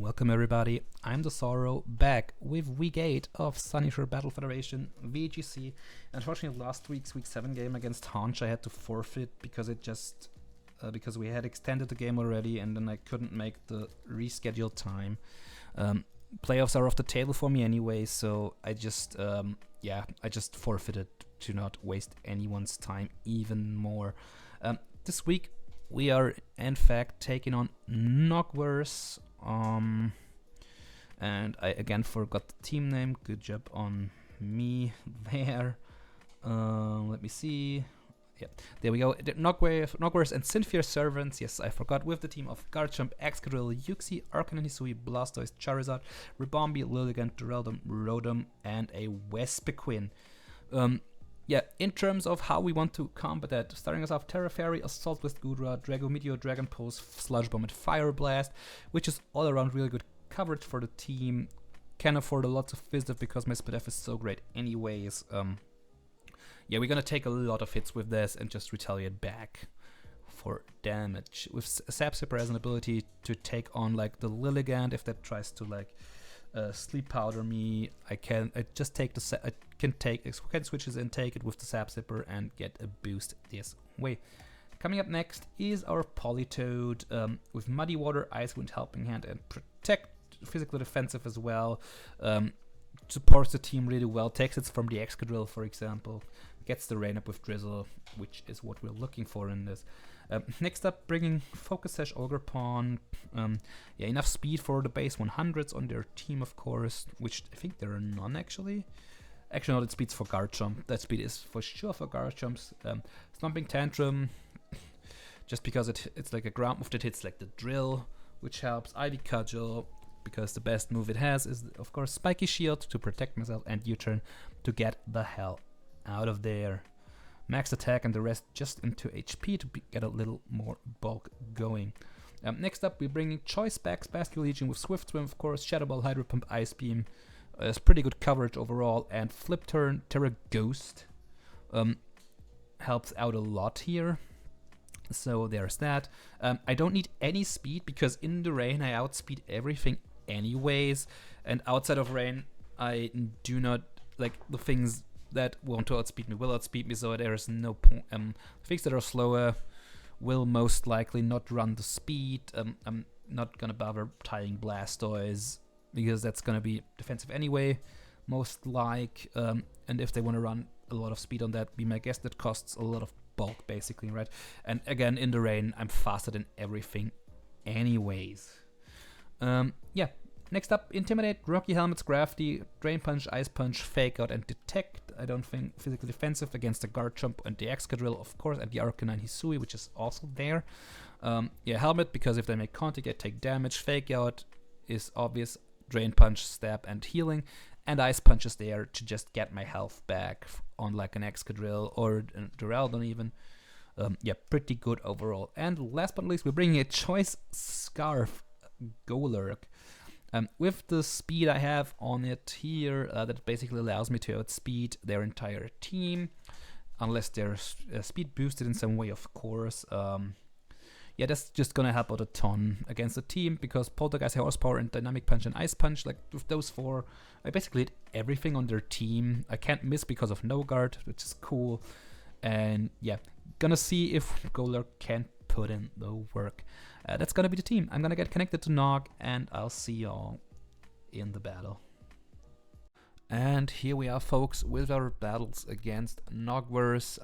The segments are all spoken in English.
Welcome everybody, I'm the Sorrow, back with week 8 of Sunyshore Battle Federation VGC. Unfortunately, last week's week 7 game against Haunch I had to forfeit because it just because we had extended the game already and then I couldn't make the rescheduled time. Playoffs are off the table for me anyway, so I just forfeited to not waste anyone's time even more. This week we are in fact taking on knoggverse. And I again forgot the team name. Good job on me there. Let me see. Yeah, there we go. knoggverse and Cynthia servants. Yes, I forgot. With the team of Garchomp, Excadrill, Yuxi, Arcanine, Hisui, Blastoise, Charizard, Ribombee, Lilligant, Duraludon, Rotom, and a Vespiquen. Yeah, in terms of how we want to combat that, starting us off, Terra Fairy, Assault with Gudra, Drago Meteor, Dragon Pulse, Sludge Bomb, and Fire Blast, which is all around really good coverage for the team. Can afford a lot of Visif because my SBF is so great anyways. Yeah, we're gonna take a lot of hits with this and just retaliate back for damage. With Sapsipper has an ability to take on like the Lilligant if that tries to like sleep powder me. I can switches and take it with the Sapsipper and get a boost this way. Coming up next is our Politoed with Muddy Water, Ice Wind, Helping Hand, and Protect, physical defensive as well. Supports the team really well. Takes it from the Excadrill, for example. Gets the Rain Up with Drizzle, which is what we're looking for in this. Next up, bringing Focus Sash, Ogerpon. Yeah, enough speed for the base 100s on their team, of course, which I think there are none actually. Actually, no, that speed's for Garchomp. That speed is for sure for Garchomp's. Stomping Tantrum, just because it's like a ground move that hits like the Drill, which helps. Ivy Cudgel, because the best move it has is, of course, Spiky Shield to protect myself, and U-Turn to get the hell out of there. Max attack and the rest just into HP to get a little more bulk going. Next up, we're bringing Choice Specs, Basculin Legion with Swift Swim, of course, Shadow Ball, Hydro Pump, Ice Beam. It's pretty good coverage overall, and Flip Turn, Terra Ghost helps out a lot here. So there's that. I don't need any speed because in the rain I outspeed everything anyways, and outside of rain I do not like the things that want to outspeed me will outspeed me, so there is no point. Things that are slower will most likely not run the speed. I'm not gonna bother tying Blastoise because that's gonna be defensive anyway, most like. And if they want to run a lot of speed on that, be my guess that costs a lot of bulk basically, right? And again, in the rain, I'm faster than everything anyways. Yeah. Next up, Intimidate, Rocky Helmets, Crafty, Drain Punch, Ice Punch, Fake Out, and Detect. I don't think physically defensive against the Garchomp and the Excadrill, of course, and the Arcanine Hisui, which is also there. Yeah, Helmet, because if they make contact, I take damage. Fake Out is obvious. Drain Punch, Stab, and Healing. And Ice Punch is there to just get my health back on like an Excadrill or Duraludon even. Yeah, pretty good overall. And last but not least, we're bringing a Choice Scarf, Golurk. With the speed I have on it here, that basically allows me to outspeed their entire team, unless they're speed boosted in some way, of course. Yeah, that's just gonna help out a ton against the team, because Poltergeist, Horsepower, and Dynamic Punch and Ice Punch, like with those four, I basically hit everything on their team. I can't miss because of no guard, which is cool. And yeah, gonna see if Golurk can put in the work. That's gonna be the team. I'm gonna get connected to Nog, and I'll see y'all in the battle. And here we are, folks, with our battles against knoggverse.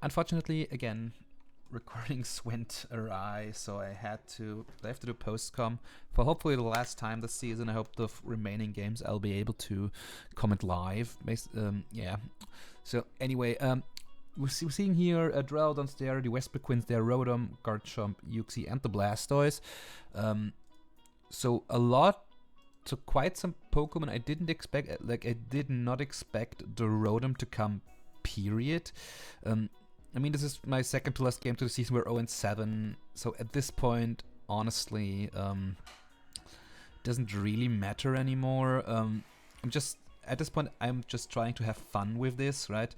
Unfortunately, again, recordings went awry, so I have to do post-com for hopefully the last time this season. I hope the remaining games I'll be able to comment live. Yeah. So anyway, we're seeing here Duraludon's there, the Vespiquen's there, Rotom, Garchomp, Yuxi, and the Blastoise. So a lot, so quite some Pokemon I didn't expect. Like, I did not expect the Rotom to come, period. I mean, this is my second to last game to the season. We're 0-7, so at this point, honestly, doesn't really matter anymore. At this point, I'm just trying to have fun with this, right?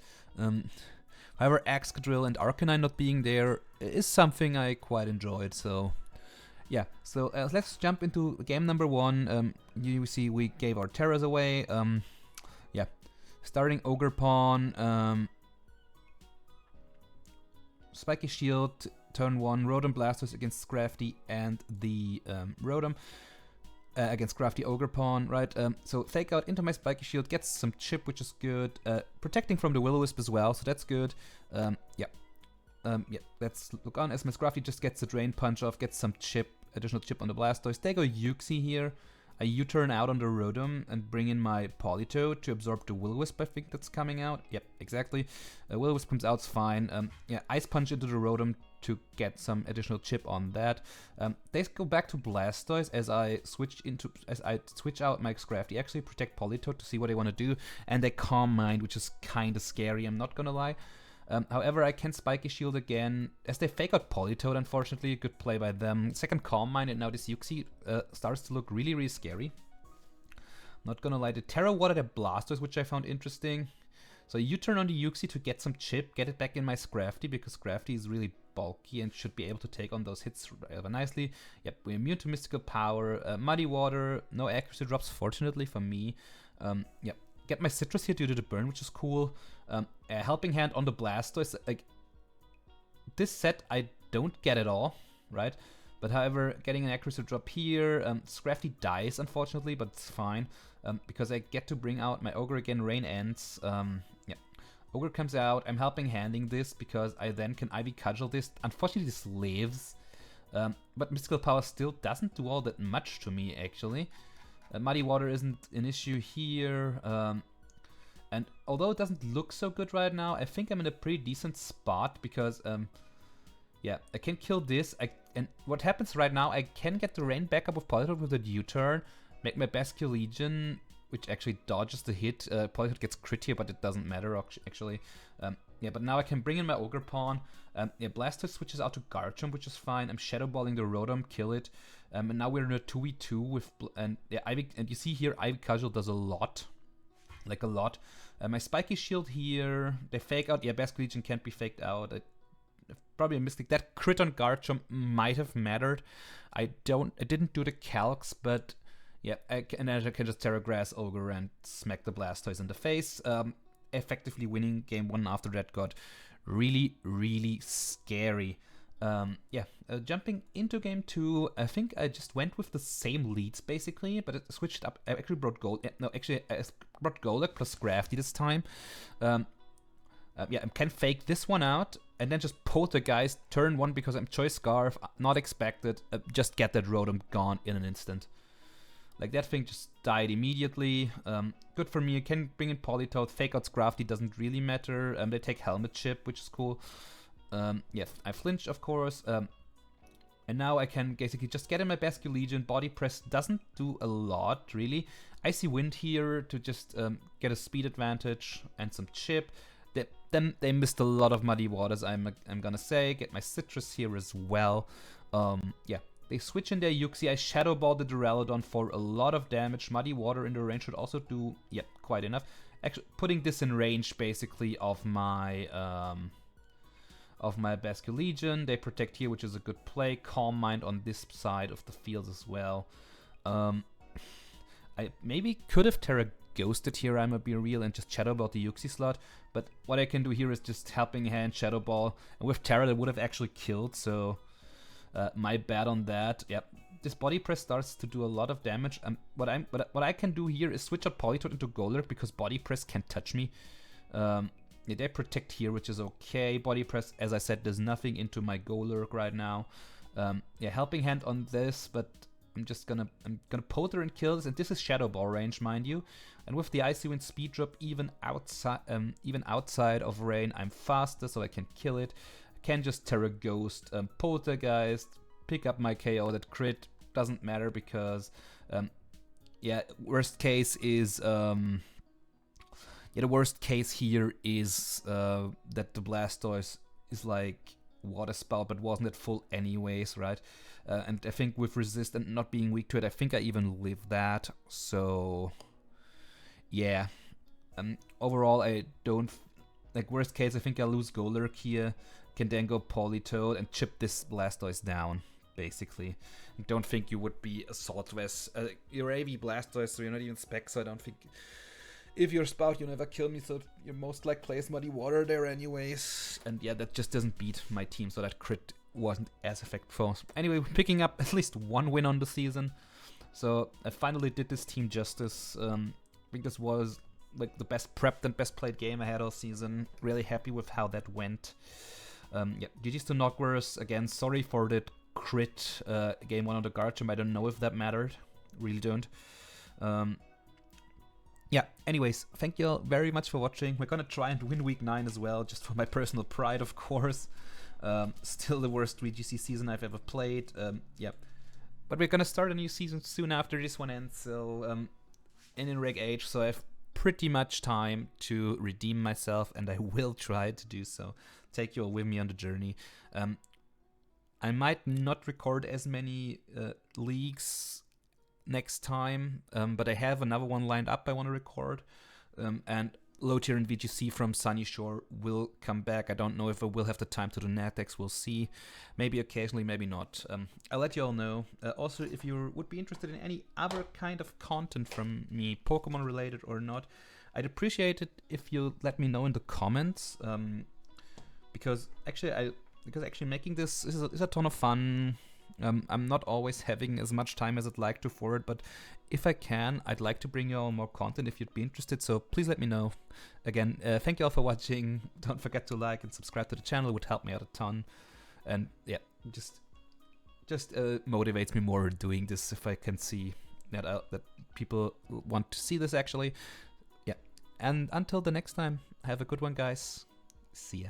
However, Excadrill and Arcanine not being there is something I quite enjoyed, so Yeah, so let's jump into game number 1. You see we gave our terrors away. Yeah, starting Ogre Pawn, Spiky Shield, turn 1, Rotom Blasters against Scrafty and the Rotom against Crafty Ogre Pawn, right? So Fake Out into my Spiky Shield, gets some chip, which is good. Protecting from the Will-O-Wisp as well, so that's good. Yeah, let's look on as my Scrafty just gets the Drain Punch off, gets some chip, additional chip on the Blastoise. They go Uxie here. I U-turn out on the Rotom and bring in my Politoed to absorb the Will-O-Wisp, I think that's coming out. Yep, exactly. Will-O-Wisp comes out, it's fine. Yeah, Ice Punch into the Rotom to get some additional chip on that. They go back to Blastoise as I switch out my Scrafty. Actually protect Politoed to see what they want to do, and they Calm Mind, which is kind of scary, I'm not gonna lie. However, I can Spiky Shield again, as they Fake Out Politoed, unfortunately. Good play by them. Second Calm Mind, and now this Uxie starts to look really, really scary. Not gonna lie, the Terra Water the Blastoise, which I found interesting. So you turn on the Uxie to get some chip, get it back in my Scrafty, because Scrafty is really bulky and should be able to take on those hits rather nicely. Yep, we're immune to Mystical Power. Muddy Water, no accuracy drops, fortunately for me. Yep. Get my Citrus here due to the burn, which is cool. A Helping Hand on the Blastoise. Like, this set I don't get at all, right? But however, getting an accuracy drop here. Scrafty dies, unfortunately, but it's fine. Because I get to bring out my Ogre again. Rain ends. Yeah, Ogre comes out. I'm Helping Handing this because I then can Ivy Cudgel this. Unfortunately, this lives. But Mystical Power still doesn't do all that much to me, actually. Muddy Water isn't an issue here, and although it doesn't look so good right now, I think I'm in a pretty decent spot because, yeah, I can kill this, and what happens right now, I can get the rain back up with Politoed with a U-turn, make my Basque Legion, which actually dodges the hit. Politoed gets crit here, but it doesn't matter, actually. Yeah, but now I can bring in my Ogre Pawn. Yeah, Blastoise switches out to Garchomp, which is fine. I'm Shadow Balling the Rotom, kill it. And now we're in a 2v2 with, and yeah, and you see here, Ivy Cudgel does a lot. Like a lot. My Spiky Shield here, they Fake Out. Yeah, Basque Legion can't be faked out. Probably a mistake. That crit on Garchomp might have mattered. I didn't do the calcs, but yeah, I can just Terra Grass Ogre and smack the Blastoise in the face. Effectively winning game 1 after that got really, really scary. Yeah, jumping into game 2, I think I just went with the same leads basically, but it switched up. I actually brought Gold. No, actually, I brought Golek plus Scrafty this time. Yeah, I can fake this one out and then just Poltergeist turn 1 because I'm Choice Scarf, not expected. Just get that Rotom gone in an instant. Like, that thing just died immediately. Good for me. I can bring in Politoed. Fake Out Scrafty doesn't really matter. They take Helmet Chip, which is cool. Yeah, I flinch, of course. And now I can basically just get in my Basque Legion. Body Press doesn't do a lot, really. Icy Wind here to just get a speed advantage and some chip. Then they missed a lot of Muddy Waters, I'm gonna say. Get my Citrus here as well. Yeah. They switch in their Uxie. I Shadow Ball the Duraludon for a lot of damage. Muddy Water in the range should also do, yeah, quite enough. Actually, putting this in range, basically, of my Basque Legion. They protect here, which is a good play. Calm Mind on this side of the field as well. I maybe could have Terra Ghosted here, I'm gonna be real, and just Shadow Ball the Uxie slot. But what I can do here is just Helping Hand, Shadow Ball. And with Terra, that would have actually killed, so... my bad on that. Yep, this Body Press starts to do a lot of damage. What I can do here is switch out Politoed into Golurk because Body Press can't touch me. Yeah, they protect here, which is okay. Body Press, as I said, does nothing into my Golurk right now. Yeah, Helping Hand on this, but I'm gonna Polter and kill this, and this is Shadow Ball range, mind you. And with the Icy Wind speed drop, even outside of rain, I'm faster, so I can kill it. Can just Terra Ghost, Poltergeist, pick up my KO. That crit doesn't matter because, yeah, worst case is, yeah, the worst case here is that the Blastoise is like Water Spout, but wasn't at full anyways, right? And I think with Resist and not being weak to it, I think I even live that. So, yeah. Overall, I don't, like, worst case, I think I lose Golurk here. Can then go Politoed and chip this Blastoise down, basically. I don't think you would be Assault Vest. You're AV Blastoise, so you're not even Spec, so I don't think... If you're Spout, you never kill me, so you most like plays Muddy Water there anyways. And yeah, that just doesn't beat my team, so that crit wasn't as effective. Anyway, we're picking up at least one win on the season. So I finally did this team justice. I think this was like the best prepped and best played game I had all season. Really happy with how that went. Yeah, GG's to knoggverse. Again, sorry for that crit game 1 on the guard gym. I don't know if that mattered. Really don't. Yeah, anyways, thank you all very much for watching. We're gonna try and win week 9 as well, just for my personal pride, of course. Still the worst VGC season I've ever played. Yeah, but we're gonna start a new season soon after this one ends, so in Reg H, so I have pretty much time to redeem myself, and I will try to do so. Take you all with me on the journey. I might not record as many leagues next time, but I have another one lined up I want to record, and low tier in VGC from Sunyshore will come back. I don't know if I will have the time to do NATEX, we'll see. Maybe occasionally, maybe not. I'll let you all know. Also, if you would be interested in any other kind of content from me, Pokemon related or not, I'd appreciate it if you let me know in the comments, because actually making this is a ton of fun. I'm not always having as much time as I'd like to for it, but if I can, I'd like to bring you all more content if you'd be interested, so please let me know. Again, thank you all for watching. Don't forget to like and subscribe to the channel, it would help me out a ton. And yeah, just motivates me more doing this if I can see that people want to see this actually. Yeah, and until the next time, have a good one, guys. See ya.